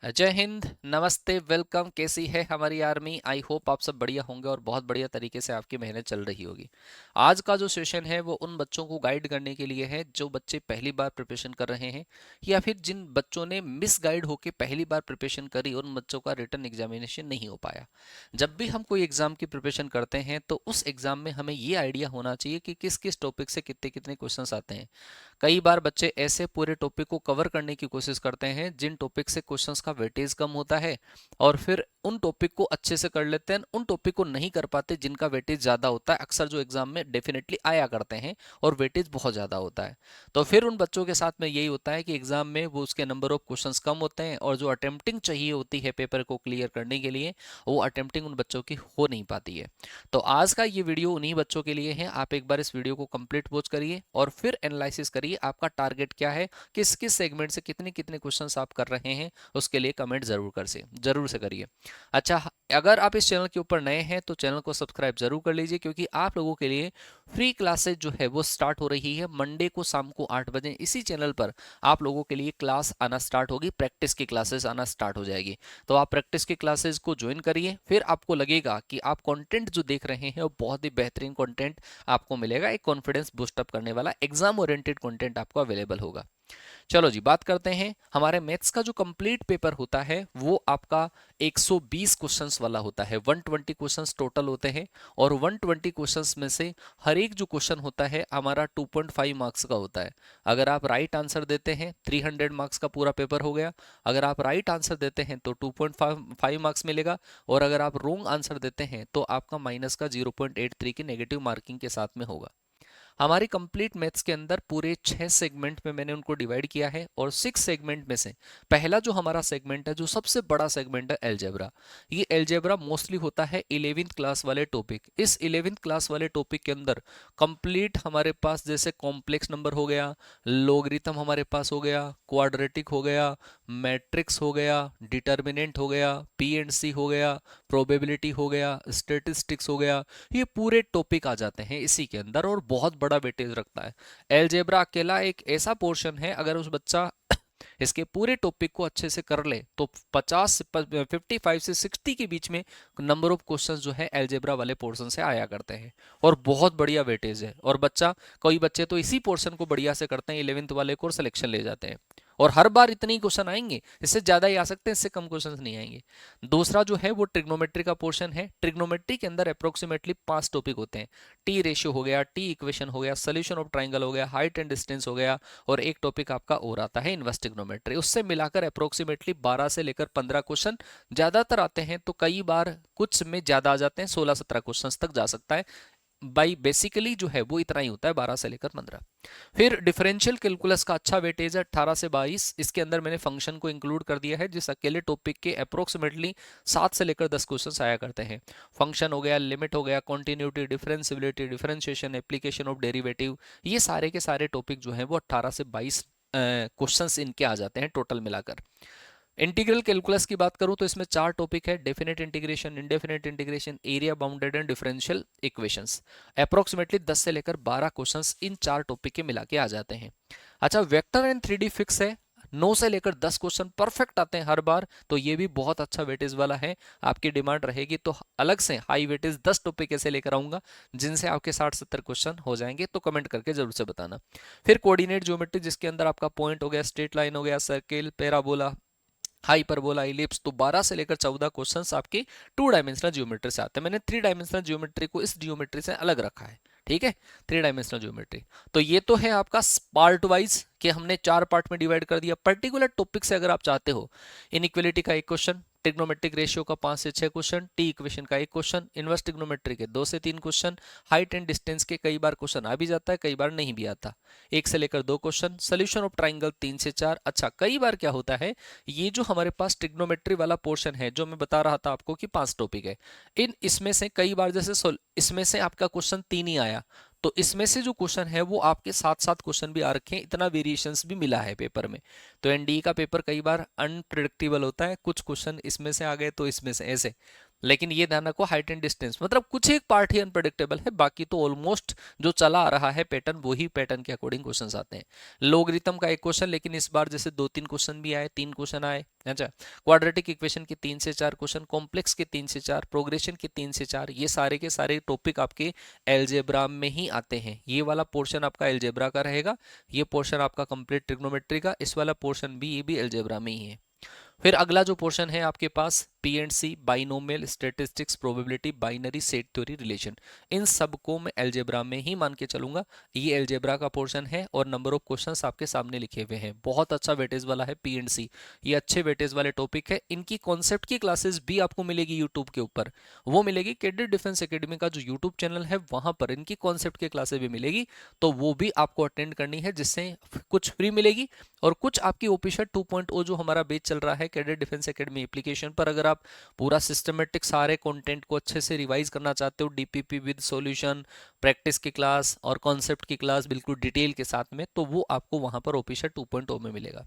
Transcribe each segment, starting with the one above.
जय हिंद, नमस्ते, वेलकम। कैसी है हमारी आर्मी? आई होप आप सब बढ़िया होंगे और बहुत बढ़िया तरीके से आपकी मेहनत चल रही होगी। आज का जो सेशन है वो उन बच्चों को गाइड करने के लिए है जो बच्चे पहली बार प्रिपरेशन कर रहे हैं, या फिर जिन बच्चों ने मिस गाइड होकर पहली बार प्रिपरेशन करी और उन बच्चों का रिटर्न एग्जामिनेशन नहीं हो पाया। जब भी हम कोई एग्जाम की प्रिपरेशन करते हैं तो उस एग्जाम में हमें ये आइडिया होना चाहिए कि किस किस टॉपिक से कितने कितने क्वेश्चंस आते हैं। कई बार बच्चे ऐसे पूरे टॉपिक को कवर करने की कोशिश करते हैं जिन टॉपिक से क्वेश्चंस का वेटेज कम होता है, और फिर उन टॉपिक को अच्छे से कर लेते हैं, उन टॉपिक को नहीं कर पाते जिनका वेटेज ज़्यादा होता है, अक्सर जो एग्जाम में डेफिनेटली आया करते हैं और वेटेज बहुत ज़्यादा होता है। तो फिर उन बच्चों के साथ में यही होता है कि एग्जाम में वो उसके नंबर ऑफ क्वेश्चंस कम होते हैं और जो अटेम्प्टिंग चाहिए होती है पेपर को क्लियर करने के लिए, वो अटेम्प्टिंग उन बच्चों की हो नहीं पाती है। तो आज का ये वीडियो उन्हीं बच्चों के लिए है। आप एक बार इस वीडियो को कंप्लीट वॉच करिए और फिर एनालिसिस करिए आपका टारगेट क्या है, किस किस सेगमेंट से कितने कितने क्वेश्चंस आप कर रहे हैं, उसके लिए कमेंट जरूर से करिए। अच्छा, अगर आप इस चैनल के ऊपर नए हैं तो चैनल को सब्सक्राइब जरूर कर लीजिए, क्योंकि आप लोगों के लिए फ्री क्लासेज जो है वो स्टार्ट हो रही है मंडे को शाम को 8 बजे। इसी चैनल पर आप लोगों के लिए क्लास आना स्टार्ट होगी, प्रैक्टिस की क्लासेस आना स्टार्ट हो जाएगी। तो आप प्रैक्टिस की क्लासेस को ज्वाइन करिए, फिर आपको लगेगा कि आप कंटेंट जो देख रहे हैं वो बहुत ही बेहतरीन कंटेंट आपको मिलेगा। एक कॉन्फिडेंस बूस्ट अप करने वाला एग्जाम ओरिएंटेड कंटेंट आपको अवेलेबल होगा। चलो जी, बात करते हैं। हमारे मैथ्स का जो कंप्लीट पेपर होता है वो आपका 120 क्वेश्चंस वाला होता है। 120 क्वेश्चंस टोटल होते हैं और 120 क्वेश्चंस में से हर एक जो क्वेश्चन होता है हमारा 2.5 मार्क्स का होता है। अगर आप राइट आंसर देते हैं 300 मार्क्स का पूरा पेपर हो गया। अगर आप राइट आंसर देते हैं तो 2.5 मार्क्स मिलेगा, और अगर आप रॉन्ग आंसर देते हैं तो आपका माइनस का 0.83 की नेगेटिव मार्किंग के साथ में होगा। हमारी कंप्लीट मैथ्स के अंदर पूरे 6 सेगमेंट में मैंने उनको डिवाइड किया है, और 6 सेगमेंट में से पहला जो हमारा सेगमेंट है, जो सबसे बड़ा सेगमेंट है, एलजेब्रा। ये एलजेब्रा मोस्टली होता है 11वीं क्लास वाले टॉपिक। इस 11वीं क्लास वाले टॉपिक के अंदर कंप्लीट हमारे पास जैसे कॉम्प्लेक्स नंबर हो गया, लोगरिथम हमारे पास हो गया, क्वाड्रेटिक हो गया, मैट्रिक्स हो गया, डिटर्मिनेंट हो गया, पी एंड सी हो गया, प्रोबेबिलिटी हो गया, स्टेटिस्टिक्स हो गया, ये पूरे टॉपिक आ जाते हैं इसी के अंदर और बहुत बड़ा वेटेज रखता है। एलजेब्रा अकेला एक ऐसा पोर्शन है, अगर उस बच्चा इसके पूरे टॉपिक को अच्छे से कर ले तो 55 से 60 के बीच में नंबर ऑफ क्वेश्चंस जो है एलजेब्रा वाले पोर्शन से आया करते हैं, और बहुत बढ़िया वेटेज है। और बच्चा, कोई बच्चे तो इसी पोर्शन को बढ़िया से करते हैं, 11वीं वाले को सिलेक्शन ले जाते हैं, और हर बार इतने ही क्वेश्चन आएंगे, इससे ज्यादा ही आ सकते हैं, इससे कम क्वेश्चन नहीं आएंगे। दूसरा जो है वो ट्रिग्नोमेट्री का पोर्शन है। ट्रिग्नोमेट्री के अंदर अप्रोक्सीमेटली 5 टॉपिक होते हैं। टी रेशियो हो गया, टी इक्वेशन हो गया, सोल्यूशन ऑफ ट्राइंगल हो गया, हाइट एंड डिस्टेंस हो गया, और एक टॉपिक आपका और आता है इनवर्स ट्रिग्नोमेट्री। उससे मिलाकर अप्रोक्सीमेटली 12 से लेकर 15 क्वेश्चन ज्यादातर आते हैं, तो कई बार कुछ में ज्यादा आ जाते हैं, 16-17 क्वेश्चन तक जा सकता है। बाई बेसिकली जो है वो इतना ही होता है, 12 से लेकर 15। फिर डिफरेंशियल कैलकुलस का अच्छा वेटेज है 18 से 22। इसके अंदर मैंने फंक्शन को इंक्लूड कर दिया है, जिस अकेले टॉपिक के अप्रोक्सीमेटली 7 से लेकर 10 क्वेश्चन आया करते हैं। फंक्शन हो गया, लिमिट हो गया, continuity, differentiability, differentiation, application of derivative, ये सारे के सारे टॉपिक जो है वो 18 से 22 क्वेश्चंस इनके आ जाते हैं टोटल मिलाकर। इंटीग्रल कैलकुलस की बात करूं तो इसमें 4 टॉपिक है: definite integration, indefinite integration, area bounded and differential equations. Approximately 10 से लेकर 12 क्वेश्चंस इन 4 टॉपिक के मिला के आ जाते हैं। अच्छा, वेक्टर एंड 3D फिक्स है, 9 से लेकर 10 क्वेश्चन परफेक्ट आते हैं हर बार, तो ये भी बहुत अच्छा वेटेज वाला है। आपकी डिमांड रहेगी तो अलग से हाई वेटेज 10 टॉपिक ऐसे लेकर आऊंगा जिनसे आपके 60-70 क्वेश्चन हो जाएंगे, तो कमेंट करके जरूर से बताना। फिर कोऑर्डिनेट ज्योमेट्री, जिसके अंदर आपका पॉइंट हो गया, स्ट्रेट लाइन हो गया, सर्किल, पैराबोला, हाइपरबोला, इलिप्स, तो 12 से लेकर 14 क्वेश्चंस आपके 2 डायमेंशनल ज्योमेट्री से आते हैं। मैंने 3 डायमेंशनल ज्योमेट्री को इस ज्योमेट्री से अलग रखा है, ठीक है। 3 डायमेंशनल ज्योमेट्री, तो ये तो है आपका पार्ट वाइज कि हमने 4 पार्ट में डिवाइड कर दिया। पर्टिकुलर टॉपिक से अगर आप चाहते हो, इनइक्वालिटी का एक क्वेश्चन, ट्रिग्नोमेट्रिक रेशियो का 5 से 6 क्वेश्चन, टी इक्वेशन का एक क्वेश्चन, इनवर्स ट्रिग्नोमेट्री के 2 से 3 क्वेश्चन, हाइट एंड डिस्टेंस के कई बार क्वेश्चन आ भी जाता है, कई बार नहीं भी आता, 1 से लेकर 2 क्वेश्चन, सोल्यूशन ऑफ ट्राइंगल 3 से 4। अच्छा, कई बार क्या होता है, ये जो हमारे पास ट्रिग्नोमेट्री वाला पोर्शन है जो मैं बता रहा था आपको कि 5 टॉपिक है, इसमें से कई बार जैसे इसमें से आपका क्वेश्चन 3 ही आया, तो इसमें से जो क्वेश्चन है वो आपके 7-7 क्वेश्चन भी आ रखे हैं, इतना वेरिएशंस भी मिला है पेपर में। तो एनडीए का पेपर कई बार अनप्रिडिक्टेबल होता है, कुछ क्वेश्चन इसमें से आ गए तो इसमें से ऐसे, लेकिन ये ध्यान रखो हाइट एंड डिस्टेंस मतलब कुछ एक पार्ट ही अनप्रेडिक्टेबल है, बाकी तो ऑलमोस्ट जो चला आ रहा है पैटर्न वही पैटर्न के अकॉर्डिंग क्वेश्चंस आते हैं। लोगरिथम का एक क्वेश्चन, लेकिन इस बार जैसे 2-3 क्वेश्चन भी आए, 3 क्वेश्चन आए। अच्छा, क्वाड्रेटिक इक्वेशन के 3 से 4 क्वेश्चन, कॉम्प्लेक्स के 3 से 4, प्रोग्रेशन के 3 से 4, ये सारे के सारे टॉपिक आपके एलजेब्रा में ही आते हैं। ये वाला पोर्शन आपका एलजेब्रा का रहेगा, ये पोर्शन आपका कंप्लीट ट्रिग्नोमेट्री का, इस वाला पोर्शन भी ये भी एलजेब्रा में ही है। फिर अगला जो पोर्शन है आपके पास P and C, binomial, statistics, probability, binary, set theory, relation, इन सब को मैं अलजेब्रा में ही मान के चलूंगा। ये अलजेब्रा का पोर्शन है और नंबर ऑफ क्वेश्चंस आपके सामने लिखे हुए हैं। बहुत अच्छा वेटेज वाला है पी एंड सी, ये अच्छे वेटेज वाले टॉपिक है। इनकी कॉन्सेप्ट की क्लासेस भी आपको मिलेगी यूट्यूब के ऊपर, वो मिलेगी कैडेट डिफेंस एकेडमी का जो यूट्यूब चैनल है वहां पर इनकी कॉन्सेप्ट की क्लासेस भी मिलेगी, तो वो भी आपको अटेंड करनी है, जिससे कुछ फ्री मिलेगी और कुछ आपकी ओपिशा 2.0 जो हमारा बेच चल रहा है कैडेट डिफेंस एकेडमी एप्लीकेशन पर, अगर आप पूरा सिस्टमेटिक सारे कंटेंट को अच्छे से रिवाइज करना चाहते हो, डीपीपी विद सॉल्यूशन, प्रैक्टिस की क्लास और कॉन्सेप्ट की क्लास बिल्कुल डिटेल के साथ में, तो वो आपको वहां पर ओपिशा 2.0 में मिलेगा।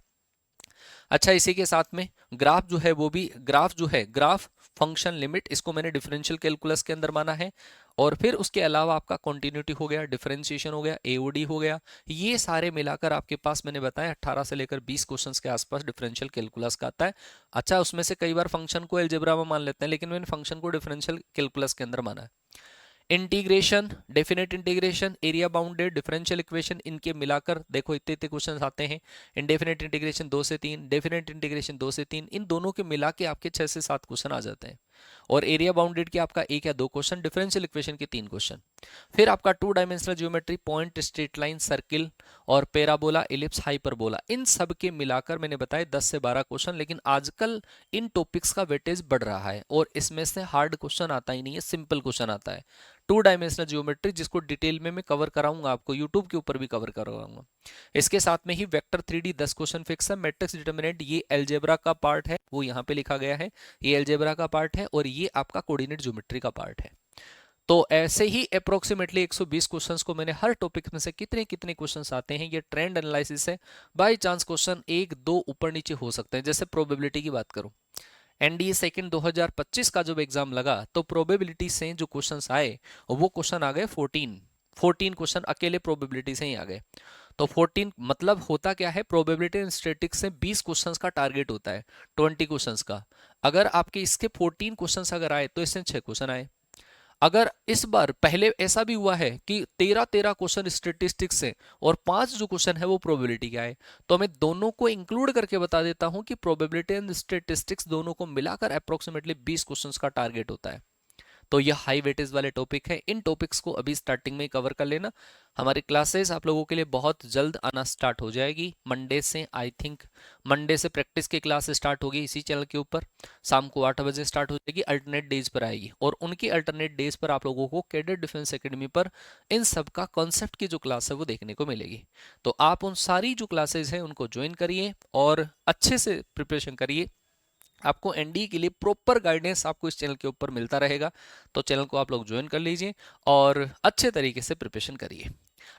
अच्छा, इसी के साथ में ग्राफ जो है वो भी, ग्राफ जो है ग्राफ फंक्शन लिमिट, इसको मैंने डिफरेंशियल कैलकुलस के अंदर माना है। और फिर उसके अलावा आपका कॉन्टिन्यूटी हो गया, डिफरेंशिएशन हो गया, एओडी हो गया, ये सारे मिलाकर आपके पास मैंने बताया 18 से लेकर 20 क्वेश्चंस के आसपास डिफरेंशियल कैलकुलस का आता है। अच्छा, उसमें से कई बार फंक्शन को अलजेब्रा में मान लेते हैं, लेकिन मैंने फंक्शन को डिफरेंशियल कैलकुलस के अंदर माना है। Integration, definite integration, area bounded, differential equation, इनके मिलाकर देखो इतने इतने क्वेश्चन आते हैं। इंडेफिनेट इंटीग्रेशन 2 से 3, डेफिनेट इंटीग्रेशन 2 से 3, इन दोनों के मिला के आपके 6 से 7 क्वेश्चन आ जाते हैं। और एरिया बाउंडेड के आपका 1 या 2 क्वेश्चन, डिफरेंशियल इक्वेशन के 3 क्वेश्चन। फिर आपका 2 dimensional geometry, point, straight line, circle और पैराबोला, इलिप्स, हाइपरबोला, इन सब के मिलाकर मैंने बताया 10 से 12 क्वेश्चन। लेकिन आजकल इन टॉपिक्स का वेटेज बढ़ रहा है और इसमें से हार्ड क्वेश्चन आता ही नहीं है, सिंपल क्वेश्चन आता है। 2 डायमेंशनल ज्योमेट्री, जिसको डिटेल में मैं कवर कराऊंगा, आपको यूट्यूब के ऊपर भी कवर कराऊंगा। इसके साथ में ही वेक्टर 3D 10 क्वेश्चन फिक्स है, मैट्रिक्स डिटर्मिनेंट, ये अलजेब्रा का पार्ट है, वो यहाँ पे लिखा गया है, ये अलजेब्रा का पार्ट है और ये आपका कोऑर्डिनेट ज्योमेट्री का पार्ट है। तो ऐसे ही अप्रोक्सीमेटली 120 क्वेश्चंस को मैंने हर टॉपिक में से कितने कितने क्वेश्चंस आते हैं ये ट्रेंड एनालिसिस है। बाय चांस क्वेश्चन 1-2 ऊपर नीचे हो सकते हैं। जैसे प्रोबेबिलिटी की बात करूं, एनडीए सेकंड 2025 का जब एग्जाम लगा तो प्रोबेबिलिटी से जो क्वेश्चंस आए वो क्वेश्चन आ गए 14 क्वेश्चन अकेले प्रोबेबिलिटी से ही आ गए। तो 14 मतलब होता क्या है, प्रोबेबिलिटी एंड स्टैटिस्टिक्स से 20 क्वेश्चंस का टारगेट होता है 20 क्वेश्चंस का। अगर आपके इसके 14 क्वेश्चंस अगर आए तो इससे 6 क्वेश्चन आए। अगर इस बार पहले ऐसा भी हुआ है कि 13 क्वेश्चन स्टेटिस्टिक्स से और 5 जो क्वेश्चन है वो प्रोबेबिलिटी के आए, तो मैं दोनों को इंक्लूड करके बता देता हूं कि प्रोबेबिलिटी एंड स्टेटिस्टिक्स दोनों को मिलाकर अप्रोक्सीमेटली 20 क्वेश्चंस का टारगेट होता है। तो ये हाई वेटेज वाले टॉपिक है, इन टॉपिक्स को अभी स्टार्टिंग में कवर कर लेना। हमारी क्लासेस आप लोगों के लिए बहुत जल्द आना स्टार्ट हो जाएगी मंडे से। आई थिंक मंडे से प्रैक्टिस की क्लास स्टार्ट होगी इसी चैनल के ऊपर, शाम को 8 बजे स्टार्ट हो जाएगी, अल्टरनेट डेज पर आएगी। और उनकी अल्टरनेट डेज पर आप लोगों को कैडेट डिफेंस एकेडमी पर इन सब का कॉन्सेप्ट की जो क्लास है वो देखने को मिलेगी। तो आप उन सारी जो क्लासेज हैं उनको ज्वाइन करिए और अच्छे से प्रिपरेशन करिए। आपको एनडीए के लिए प्रॉपर गाइडेंस आपको इस चैनल के ऊपर मिलता रहेगा, तो चैनल को आप लोग ज्वाइन कर लीजिए और अच्छे तरीके से प्रिपरेशन करिए।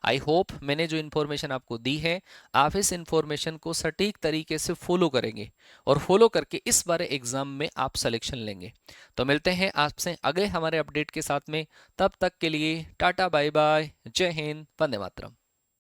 आई होप मैंने जो इन्फॉर्मेशन आपको दी है आप इस इन्फॉर्मेशन को सटीक तरीके से फॉलो करेंगे और फॉलो करके इस बार एग्जाम में आप सिलेक्शन लेंगे। तो मिलते हैं आपसे अगले हमारे अपडेट के साथ में, तब तक के लिए टाटा बाय बाय, जय हिंद, वंदे मातरम।